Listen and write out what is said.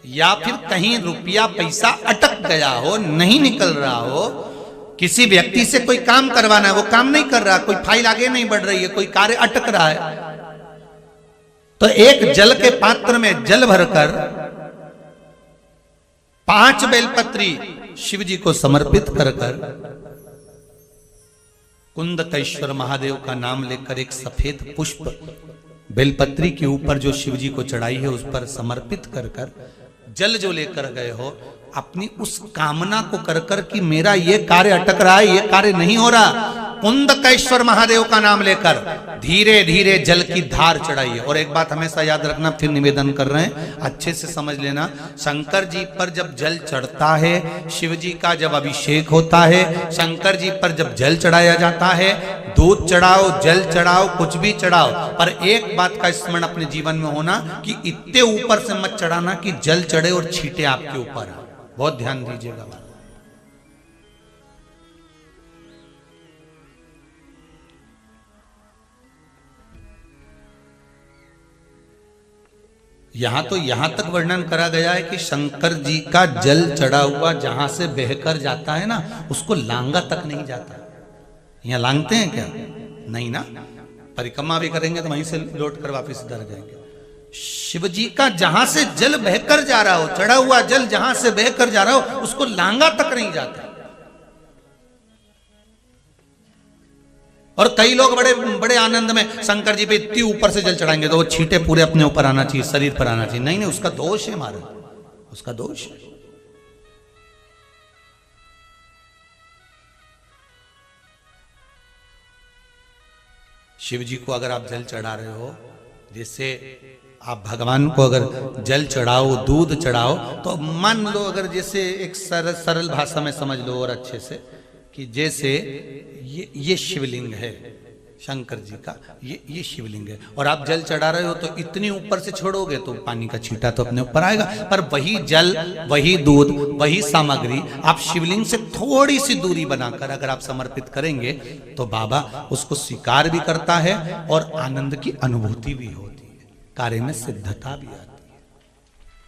या फिर कहीं रुपया पैसा अटक गया हो, नहीं निकल रहा हो, किसी व्यक्ति से कोई काम करवाना है, वो काम नहीं कर रहा, कोई फाइल आगे नहीं बढ़ रही है, कोई कार्य अटक रहा है, तो एक जल के पात्र में जल भरकर 5 बेलपत्री शिव जी को समर्पित कर कुंदकेश्वर महादेव का नाम लेकर एक सफेद पुष्प बेलपत्री के ऊपर जो शिव जी को चढ़ाई है उस पर समर्पित कर जल जो लेकर गए हो, अपनी उस कामना को कर कि मेरा ये कार्य अटक रहा है, ये कार्य नहीं हो रहा, कुंदकेश्वर महादेव का नाम लेकर धीरे धीरे जल की धार चढ़ाइए। और एक बात हमेशा याद रखना, फिर निवेदन कर रहे हैं, अच्छे से समझ लेना, शंकर जी पर जब जल चढ़ता है, शिव जी का जब अभिषेक होता है, शंकर जी पर जब जल चढ़ाया जाता है, दूध चढ़ाओ, जल चढ़ाओ, कुछ भी चढ़ाओ, पर एक बात का स्मरण अपने जीवन में होना कि इतने ऊपर से मत चढ़ाना कि जल चढ़े और छींटे आपके ऊपर। बहुत ध्यान दीजिएगा। यहां तक वर्णन करा गया है कि शंकर जी का जल चढ़ा हुआ जहां से बहकर जाता है ना, उसको लांगा तक नहीं जाता। यहां लांगते हैं क्या? नहीं ना, परिक्रमा भी करेंगे तो वहीं से लौट कर वापिस इधर जाएंगे। शिव जी का जहां से जल बहकर जा रहा हो, चढ़ा हुआ जल जहां से बहकर जा रहा हो, उसको लांगा तक नहीं जाता। और कई लोग बड़े बड़े आनंद में शंकर जी पे इतनी ऊपर से जल चढ़ाएंगे तो वो छींटे पूरे अपने ऊपर आना चाहिए, शरीर पर आना चाहिए। नहीं नहीं, उसका दोष है हमारा, उसका दोष है। शिव जी को अगर आप जल चढ़ा रहे हो, जैसे आप भगवान को अगर जल चढ़ाओ, दूध चढ़ाओ, तो मान लो अगर जैसे एक सरल भाषा में समझ लो और अच्छे से कि जैसे ये शिवलिंग है शंकर जी का, ये शिवलिंग है, और आप जल चढ़ा रहे हो तो इतनी ऊपर से छोड़ोगे तो पानी का छींटा तो अपने ऊपर आएगा, पर वही जल, वही दूध, वही सामग्री आप शिवलिंग से थोड़ी सी दूरी बनाकर अगर आप समर्पित करेंगे तो बाबा उसको स्वीकार भी करता है और आनंद की अनुभूति भी होती है, कार्य में सिद्धता भी आती है।